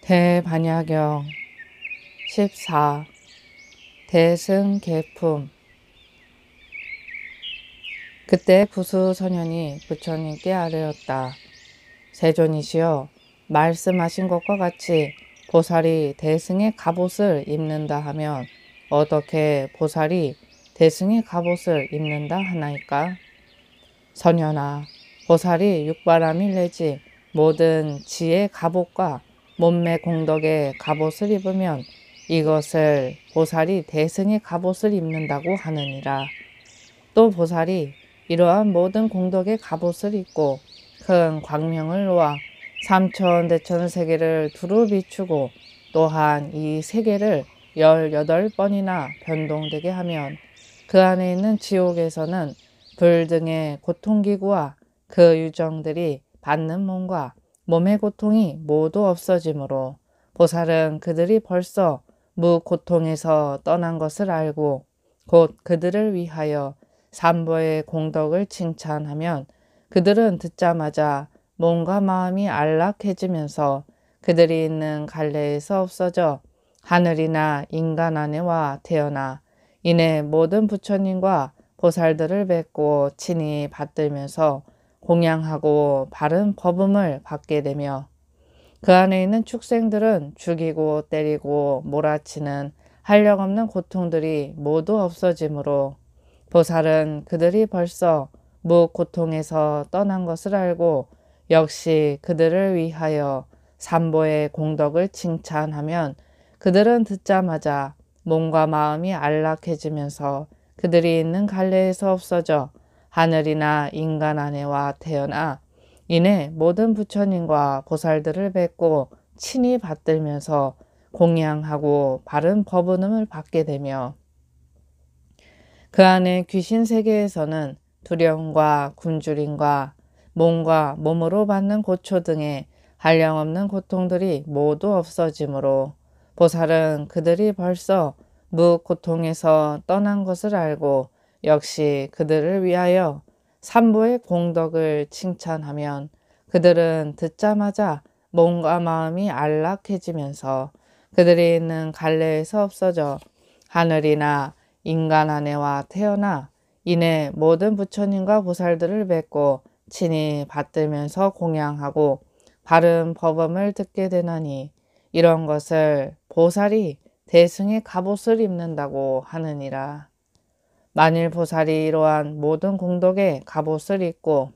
대반야경 14. 대승계품. 그때 부수선현이 부처님께 아뢰었다. 세존이시여, 말씀하신 것과 같이 보살이 대승의 갑옷을 입는다 하면 어떻게 보살이 대승의 갑옷을 입는다 하나이까? 선현아, 보살이 육바라밀 내지 모든 지의 갑옷과 몸매 공덕의 갑옷을 입으면 이것을 보살이 대승의 갑옷을 입는다고 하느니라. 또 보살이 이러한 모든 공덕의 갑옷을 입고 큰 광명을 놓아 삼천대천 세계를 두루 비추고 또한 이 세계를 18번이나 변동되게 하면 그 안에 있는 지옥에서는 불 등의 고통기구와 그 유정들이 받는 몸과 몸의 고통이 모두 없어지므로 보살은 그들이 벌써 무고통에서 떠난 것을 알고 곧 그들을 위하여 삼보의 공덕을 칭찬하면 그들은 듣자마자 몸과 마음이 안락해지면서 그들이 있는 갈래에서 없어져 하늘이나 인간 안에와 태어나 이내 모든 부처님과 보살들을 뵙고 친히 받들면서 공양하고 바른 법음을 받게 되며 그 안에 있는 축생들은 죽이고 때리고 몰아치는 한량없는 고통들이 모두 없어지므로 보살은 그들이 벌써 무고통에서 떠난 것을 알고 역시 그들을 위하여 삼보의 공덕을 칭찬하면 그들은 듣자마자 몸과 마음이 안락해지면서 그들이 있는 갈래에서 없어져 하늘이나 인간 안에와 태어나 이내 모든 부처님과 보살들을 뵙고 친히 받들면서 공양하고 바른 법운음을 받게 되며 그 안에 귀신 세계에서는 두려움과 굶주림과 몸과 몸으로 받는 고초 등의 한량없는 고통들이 모두 없어지므로 보살은 그들이 벌써 무고통에서 떠난 것을 알고 역시 그들을 위하여 삼보의 공덕을 칭찬하면 그들은 듣자마자 몸과 마음이 안락해지면서 그들이 있는 갈래에서 없어져 하늘이나 인간 안에와 태어나 이내 모든 부처님과 보살들을 뵙고 친히 받들면서 공양하고 바른 법음을 듣게 되나니 이런 것을 보살이 대승의 갑옷을 입는다고 하느니라. 만일 보살이 이러한 모든 공덕의 갑옷을 입고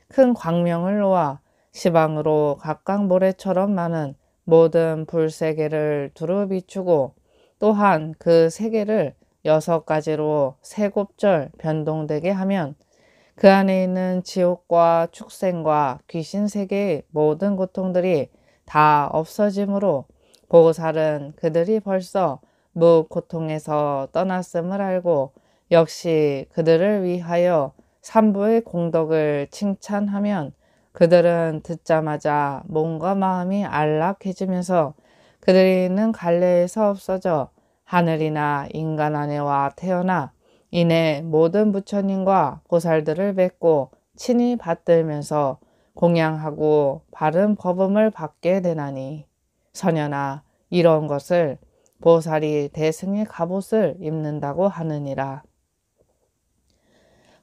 큰 광명을 놓아 시방으로 각각 모래처럼 많은 모든 불세계를 두루 비추고 또한 그 세계를 6가지로 세곱절 변동되게 하면 그 안에 있는 지옥과 축생과 귀신 세계의 모든 고통들이 다 없어지므로 보살은 그들이 벌써 무고통에서 떠났음을 알고 역시 그들을 위하여 삼보의 공덕을 칭찬하면 그들은 듣자마자 몸과 마음이 안락해지면서 그들이 있는 갈래에서 없어져 하늘이나 인간 안에와 태어나 이내 모든 부처님과 보살들을 뵙고 친히 받들면서 공양하고 바른 법음을 받게 되나니 선현아, 이런 것을 보살이 대승의 갑옷을 입는다고 하느니라.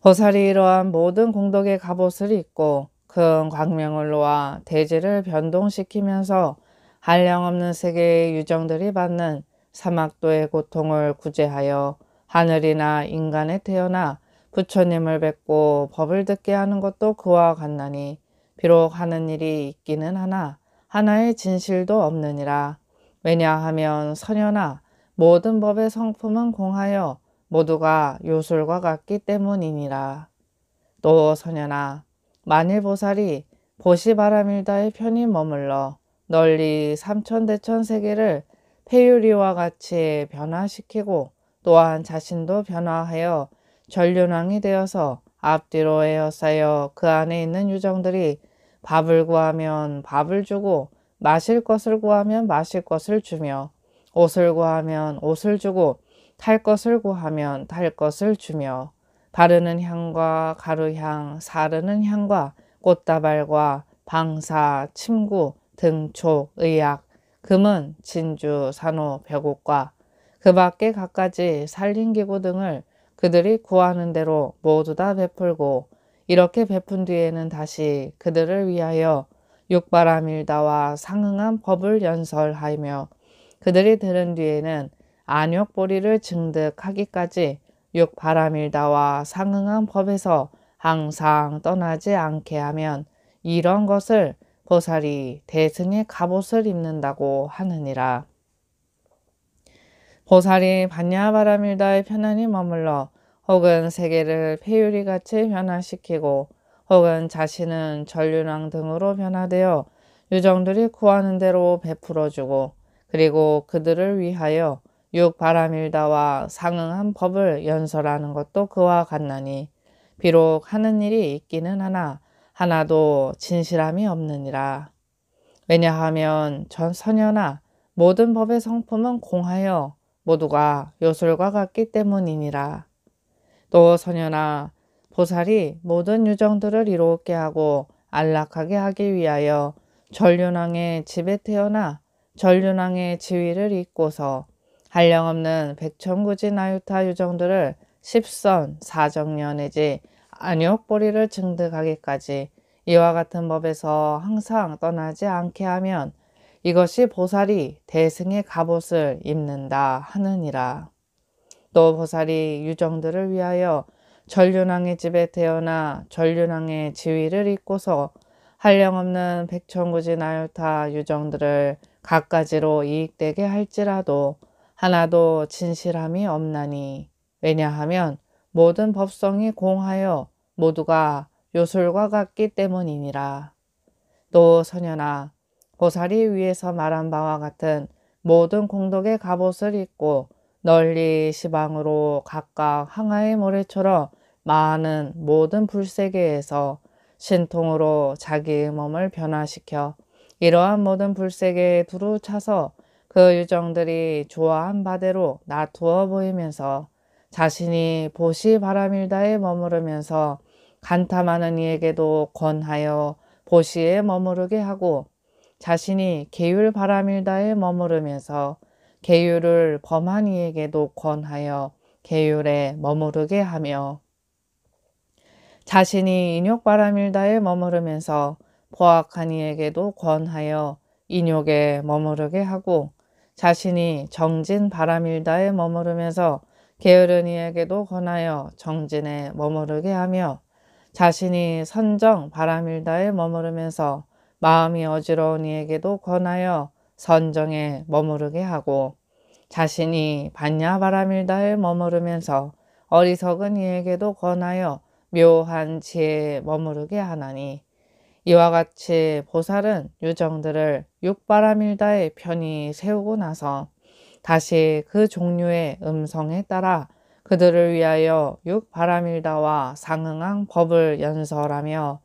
보살이 이러한 모든 공덕의 갑옷을 입고 큰 광명을 놓아 대지를 변동시키면서 한량없는 세계의 유정들이 받는 사막도의 고통을 구제하여 하늘이나 인간에 태어나 부처님을 뵙고 법을 듣게 하는 것도 그와 같나니 비록 하는 일이 있기는 하나 하나의 진실도 없느니라. 왜냐하면 선현아, 모든 법의 성품은 공하여 모두가 요술과 같기 때문이니라. 또 선현아, 만일 보살이 보시바라밀다의 편히 머물러 널리 삼천대천 세계를 폐유리와 같이 변화시키고 또한 자신도 변화하여 전륜왕이 되어서 앞뒤로 에어싸여 그 안에 있는 유정들이 밥을 구하면 밥을 주고 마실 것을 구하면 마실 것을 주며 옷을 구하면 옷을 주고 탈 것을 구하면 탈 것을 주며 바르는 향과 가루향, 사르는 향과 꽃다발과 방사, 침구, 등촉, 의약, 금은 진주, 산호, 벽옥과 그 밖에 갖가지 살림기구 등을 그들이 구하는 대로 모두 다 베풀고 이렇게 베푼 뒤에는 다시 그들을 위하여 육바라밀다와 상응한 법을 연설하며 그들이 들은 뒤에는 안욕보리를 증득하기까지 육바라밀다와 상응한 법에서 항상 떠나지 않게 하면 이런 것을 보살이 대승의 갑옷을 입는다고 하느니라. 보살이 반야바라밀다에 편안히 머물러 혹은 세계를 폐유리같이 변화시키고 혹은 자신은 전륜왕 등으로 변화되어 유정들이 구하는 대로 베풀어주고 그리고 그들을 위하여 육바라밀다와 상응한 법을 연설하는 것도 그와 같나니 비록 하는 일이 있기는 하나 하나도 진실함이 없느니라. 왜냐하면 전 선현아 모든 법의 성품은 공하여 모두가 요술과 같기 때문이니라. 또 선현아 보살이 모든 유정들을 이롭게 하고 안락하게 하기 위하여 전륜왕의 집에 태어나 전륜왕의 지위를 잇고서 한량없는 백천구지 나유타 유정들을 10선 4정년 내지 안욕보리를 증득하기까지 이와 같은 법에서 항상 떠나지 않게 하면 이것이 보살이 대승의 갑옷을 입는다 하느니라. 또 보살이 유정들을 위하여 전륜왕의 집에 태어나 전륜왕의 지위를 잇고서 한량없는 백천구지 나유타 유정들을 갖가지로 이익되게 할지라도 하나도 진실함이 없나니 왜냐하면 모든 법성이 공하여 모두가 요술과 같기 때문이니라. 또 선현아 보살이 위에서 말한 바와 같은 모든 공덕의 갑옷을 입고 널리 시방으로 각각 항아의 모래처럼 많은 모든 불세계에서 신통으로 자기의 몸을 변화시켜 이러한 모든 불세계에 두루 차서 그 유정들이 좋아한 바대로 놔두어 보이면서 자신이 보시 바라밀다에 머무르면서 간탐하는 이에게도 권하여 보시에 머무르게 하고 자신이 계율 바라밀다에 머무르면서 계율을 범한 이에게도 권하여 계율에 머무르게 하며 자신이 인욕 바라밀다에 머무르면서 포악한 이에게도 권하여 인욕에 머무르게 하고 자신이 정진 바라밀다에 머무르면서 게으른 이에게도 권하여 정진에 머무르게 하며 자신이 선정 바라밀다에 머무르면서 마음이 어지러운 이에게도 권하여 선정에 머무르게 하고 자신이 반야 바라밀다에 머무르면서 어리석은 이에게도 권하여 묘한 지혜에 머무르게 하나니 이와 같이 보살은 유정들을 육바라밀다에 편히 세우고 나서 다시 그 종류의 음성에 따라 그들을 위하여 육바라밀다와 상응한 법을 연설하며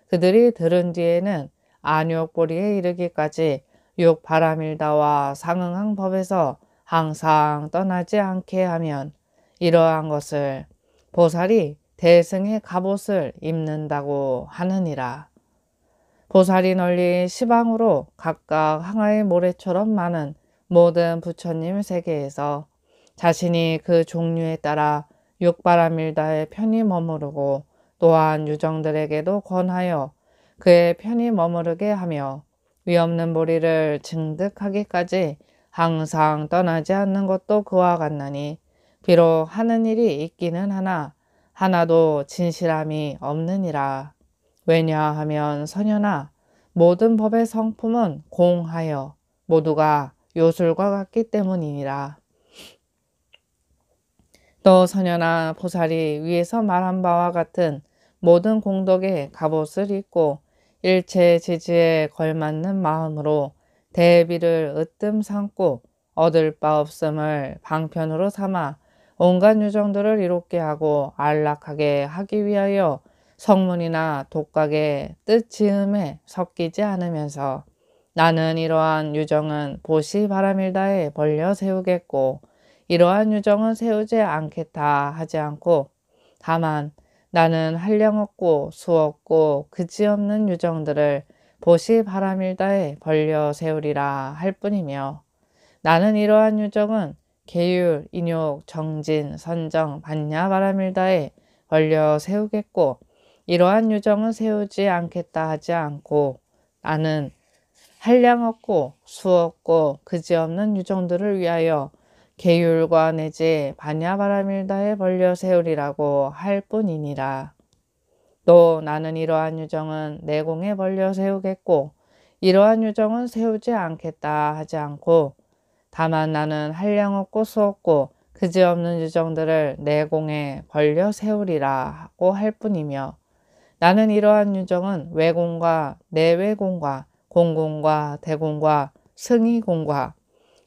그들이 들은 뒤에는 안욕보리에 이르기까지 육바라밀다와 상응한 법에서 항상 떠나지 않게 하면 이러한 것을 보살이 대승의 갑옷을 입는다고 하느니라. 보살이 널리 시방으로 각각 항아의 모래처럼 많은 모든 부처님 세계에서 자신이 그 종류에 따라 육바라밀다에 편히 머무르고 또한 유정들에게도 권하여 그의 편히 머무르게 하며 위없는 보리를 증득하기까지 항상 떠나지 않는 것도 그와 같나니 비록 하는 일이 있기는 하나 하나도 진실함이 없느니라. 왜냐하면 선현아 모든 법의 성품은 공하여 모두가 요술과 같기 때문이니라. 또 선현아 보살이 위에서 말한 바와 같은 모든 공덕의 갑옷을 입고 일체 지지에 걸맞는 마음으로 대비를 으뜸 삼고 얻을 바 없음을 방편으로 삼아 온갖 유정들을 이롭게 하고 안락하게 하기 위하여 성문이나 독각의 뜻 지음에 섞이지 않으면서 나는 이러한 유정은 보시 바라밀다에 벌려 세우겠고 이러한 유정은 세우지 않겠다 하지 않고 다만 나는 한량없고 수없고 그지없는 유정들을 보시 바람일다에 벌려 세우리라 할 뿐이며 나는 이러한 유정은 계율, 인욕, 정진, 선정, 반야 바람일다에 벌려 세우겠고 이러한 유정은 세우지 않겠다 하지 않고 나는 한량 없고 수 없고 그지없는 유정들을 위하여 계율과 내지 반야 바람일다에 벌려 세우리라고 할 뿐이니라. 또 나는 이러한 유정은 내공에 벌려 세우겠고 이러한 유정은 세우지 않겠다 하지 않고 다만 나는 한량 없고 수 없고 그지없는 유정들을 내공에 벌려 세우리라 하고 할 뿐이며 나는 이러한 유정은 외공과 내외공과 공공과 대공과 승의공과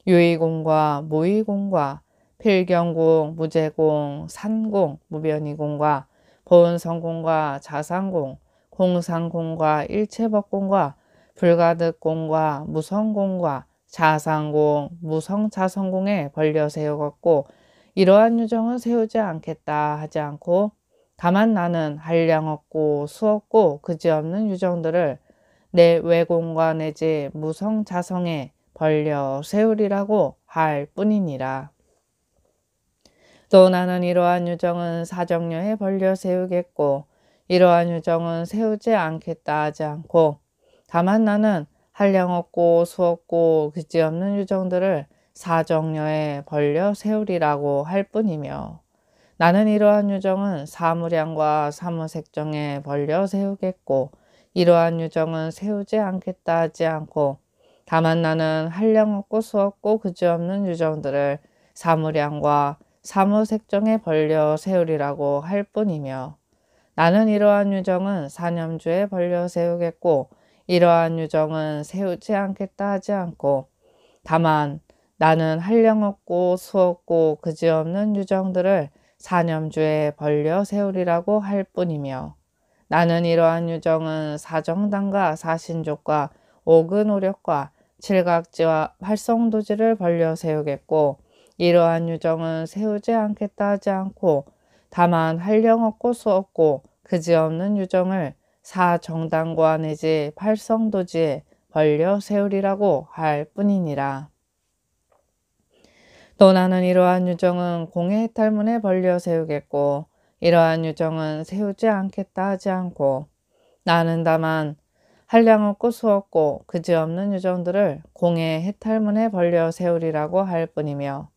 유의공과 무의공과 필경공, 무제공, 산공, 무변의공과 보은성공과 자상공, 공상공과 일체법공과 불가득공과 무성공과 자상공, 무성자성공에 벌려 세우겠고 이러한 유정은 세우지 않겠다 하지 않고 다만 나는 한량 없고 수 없고 그지없는 유정들을 내 외공과 내지 무성자성에 벌려 세우리라고 할 뿐이니라. 또 나는 이러한 유정은 사정녀에 벌려 세우겠고 이러한 유정은 세우지 않겠다 하지 않고 다만 나는 한량 없고 수 없고 그지없는 유정들을 사정녀에 벌려 세우리라고 할 뿐이며 나는 이러한 유정은 사무량과 사무색정에 벌려 세우겠고 이러한 유정은 세우지 않겠다 하지 않고 다만 나는 한량 없고 수 없고 그지없는 유정들을 사무량과 사무색정에 벌려 세우리라고 할 뿐이며 나는 이러한 유정은 사념주에 벌려 세우겠고 이러한 유정은 세우지 않겠다 하지 않고 다만 나는 한량 없고 수 없고 그지없는 유정들을 사념주에 벌려 세우리라고 할 뿐이며 나는 이러한 유정은 사정당과 사신족과 오근오력과 칠각지와 활성도지를 벌려 세우겠고 이러한 유정은 세우지 않겠다 하지 않고 다만 한량 없고 수 없고 그지없는 유정을 사정당과 내지 팔성도지에 벌려 세우리라고 할 뿐이니라. 또 나는 이러한 유정은 공의 해탈문에 벌려 세우겠고 이러한 유정은 세우지 않겠다 하지 않고 나는 다만 한량 없고 수 없고 그지없는 유정들을 공의 해탈문에 벌려 세우리라고 할 뿐이며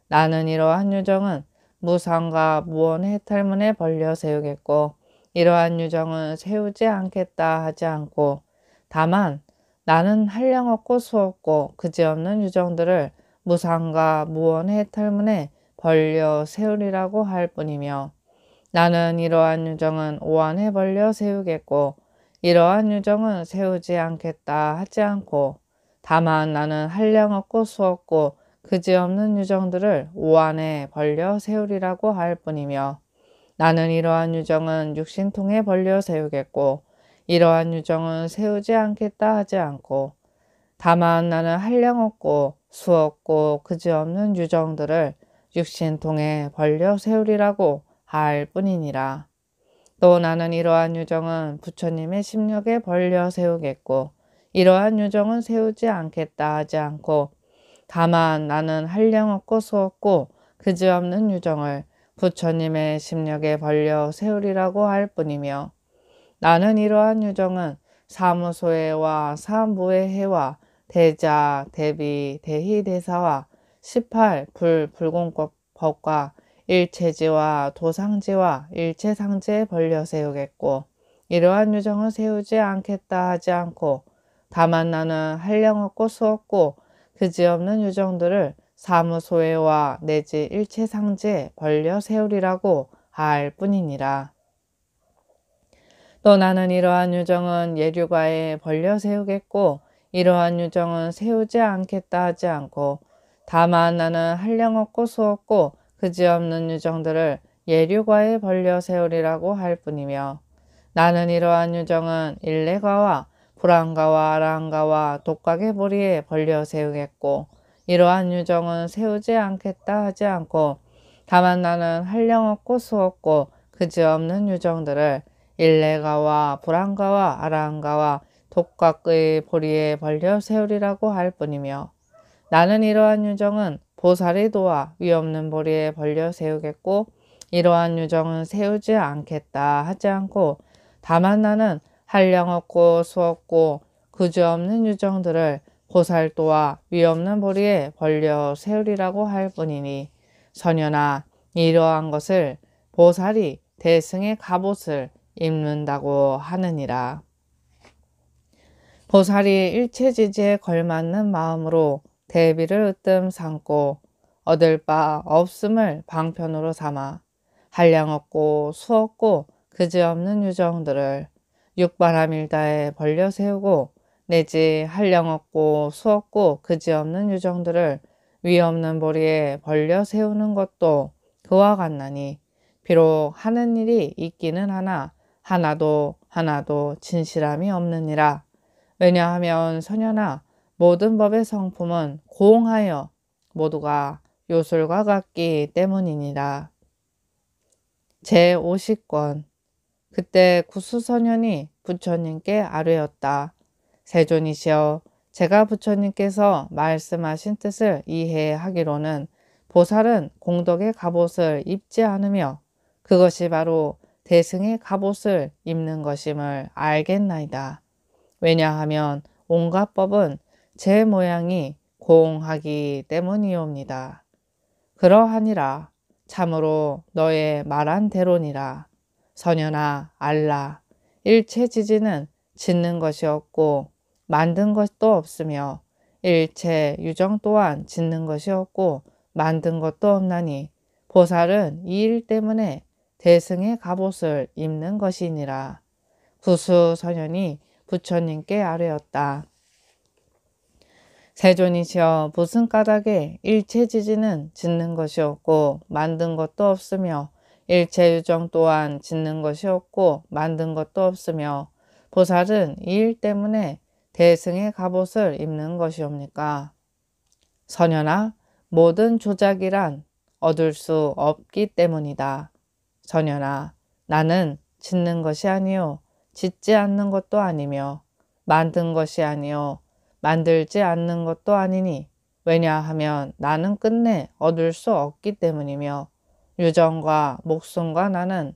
나는 이러한 유정은 무상과 무원의 해탈문에 벌려 세우겠고 이러한 유정은 세우지 않겠다 하지 않고 다만 나는 한량 없고 수 없고 그지없는 유정들을 무상과 무원의 해탈문에 벌려 세우리라고 할 뿐이며 나는 이러한 유정은 오한에 벌려 세우겠고 이러한 유정은 세우지 않겠다 하지 않고 다만 나는 한량 없고 수 없고 그지없는 유정들을 오한에 벌려 세우리라고 할 뿐이며 나는 이러한 유정은 육신통에 벌려 세우겠고 이러한 유정은 세우지 않겠다 하지 않고 다만 나는 한량 없고 수 없고 그지없는 유정들을 육신통에 벌려 세우리라고 할 뿐이니라. 또 나는 이러한 유정은 부처님의 심력에 벌려 세우겠고 이러한 유정은 세우지 않겠다 하지 않고 다만 나는 한량 없고 수 없고 그지없는 유정을 부처님의 심력에 벌려 세우리라고 할 뿐이며 나는 이러한 유정은 사무소해와 사무해해와 대자, 대비, 대희, 대사와 18 불불공법과 일체지와 도상지와 일체상지에 벌려 세우겠고 이러한 유정을 세우지 않겠다 하지 않고 다만 나는 한량 없고 수 없고 그지없는 유정들을 사무소해와 내지 일체상지에 벌려 세우리라고 할 뿐이니라. 또 나는 이러한 유정은 예류가에 벌려 세우겠고 이러한 유정은 세우지 않겠다 하지 않고 다만 나는 한량 없고 수 없고 그지없는 유정들을 예류가에 벌려 세우리라고 할 뿐이며 나는 이러한 유정은 일례가와 불안가와 아랑가와 독각의 보리에 벌려 세우겠고 이러한 유정은 세우지 않겠다 하지 않고 다만 나는 한량 없고 수 없고 그지없는 유정들을 일례가와 불안가와 아랑가와 독각의 보리에 벌려 세우리라고 할 뿐이며 나는 이러한 유정은 보살이 도와 위없는 보리에 벌려 세우겠고 이러한 유정은 세우지 않겠다 하지 않고 다만 나는 한량 없고 수 없고 그주없는 유정들을 보살 도와 위없는 보리에 벌려 세우리라고 할 뿐이니 선현아 이러한 것을 보살이 대승의 갑옷을 입는다고 하느니라. 보살이 일체지지에 걸맞는 마음으로 대비를 으뜸 삼고 얻을 바 없음을 방편으로 삼아 한량 없고 수 없고 그지없는 유정들을 육바라밀다에 벌려 세우고 내지 한량 없고 수 없고 그지없는 유정들을 위 없는 보리에 벌려 세우는 것도 그와 같나니 비록 하는 일이 있기는 하나 하나도 진실함이 없느니라. 왜냐하면 선현아 모든 법의 성품은 공하여 모두가 요술과 같기 때문이니라. 제50권 그때 구수선현이 부처님께 아뢰었다. 세존이시여 제가 부처님께서 말씀하신 뜻을 이해하기로는 보살은 공덕의 갑옷을 입지 않으며 그것이 바로 대승의 갑옷을 입는 것임을 알겠나이다. 왜냐하면 온갖 법은 제 모양이 공하기 때문이옵니다. 그러하니라. 참으로 너의 말한 대로니라. 선현아 알라. 일체지지는 짓는 것이 없고 만든 것도 없으며 일체 유정 또한 짓는 것이 없고 만든 것도 없나니 보살은 이 일 때문에 대승의 갑옷을 입는 것이니라. 구수선현이 부처님께 아뢰었다. 세존이시여 무슨 까닭에 일체지지는 짓는 것이 없고 만든 것도 없으며 일체유정 또한 짓는 것이 없고 만든 것도 없으며 보살은 이 일 때문에 대승의 갑옷을 입는 것이옵니까? 선현아 모든 조작이란 얻을 수 없기 때문이다. 선현아 나는 짓는 것이 아니요 짓지 않는 것도 아니며 만든 것이 아니요 만들지 않는 것도 아니니 왜냐하면 나는 끝내 얻을 수 없기 때문이며 유정과 목숨과 나는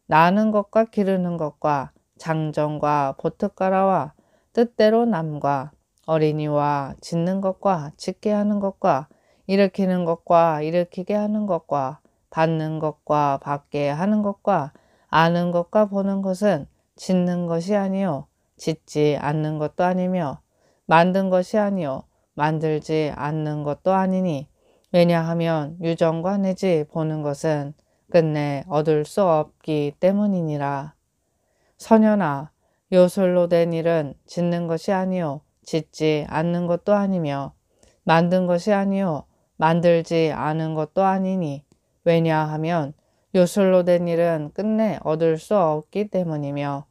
나는 것과 기르는 것과 장정과 보트가라와 뜻대로 남과 어린이와 짓는 것과 짓게 하는 것과 일으키는 것과 일으키게 하는 것과 받는 것과 받게 하는 것과 아는 것과 보는 것은 짓는 것이 아니요 짓지 않는 것도 아니며 만든 것이 아니요 만들지 않는 것도 아니니 왜냐하면 유정과 내지 보는 것은 끝내 얻을 수 없기 때문이니라. 선현아 요술로 된 일은 짓는 것이 아니요 짓지 않는 것도 아니며 만든 것이 아니요 만들지 않은 것도 아니니 왜냐하면 요술로 된 일은 끝내 얻을 수 없기 때문이며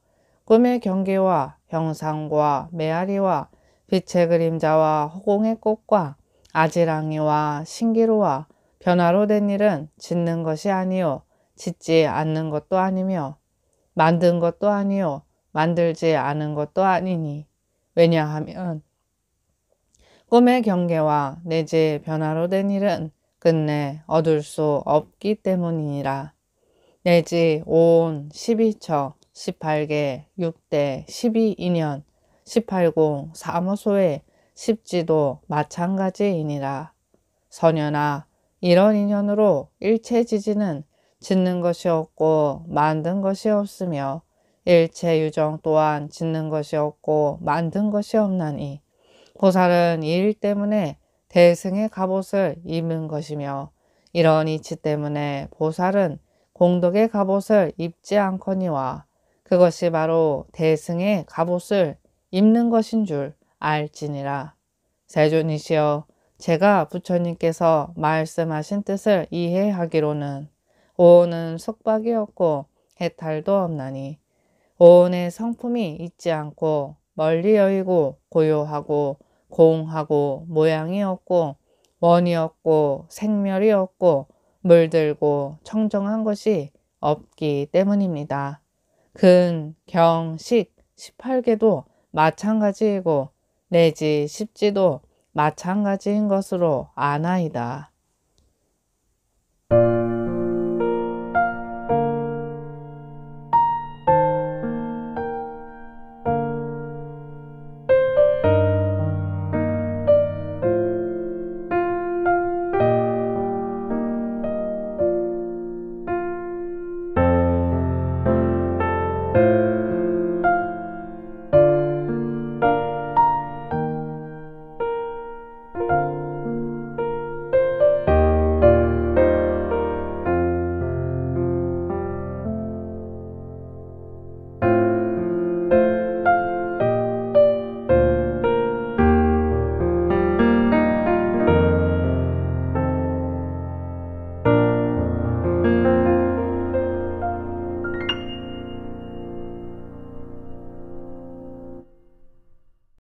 꿈의 경계와 형상과 메아리와 빛의 그림자와 허공의 꽃과 아지랑이와 신기루와 변화로 된 일은 짓는 것이 아니요 짓지 않는 것도 아니며 만든 것도 아니요 만들지 않은 것도 아니니 왜냐하면 꿈의 경계와 내지 변화로 된 일은 끝내 얻을 수 없기 때문이니라. 내지 온 12처 18개 6대 12인연 18공 사무소의 십지도 마찬가지이니라. 선현아 이런 인연으로 일체지지는 짓는 것이 없고 만든 것이 없으며 일체유정 또한 짓는 것이 없고 만든 것이 없나니 보살은 이 일 때문에 대승의 갑옷을 입은 것이며 이런 이치 때문에 보살은 공덕의 갑옷을 입지 않거니와 그것이 바로 대승의 갑옷을 입는 것인 줄 알지니라. 세존이시여 제가 부처님께서 말씀하신 뜻을 이해하기로는 오온은 속박이 없고 해탈도 없나니 오온의 성품이 있지 않고 멀리 여의고 고요하고 공하고 모양이 없고 원이 없고 생멸이 없고 물들고 청정한 것이 없기 때문입니다. 근, 경, 식 18개도 마찬가지이고 내지 십지도 마찬가지인 것으로 아나이다.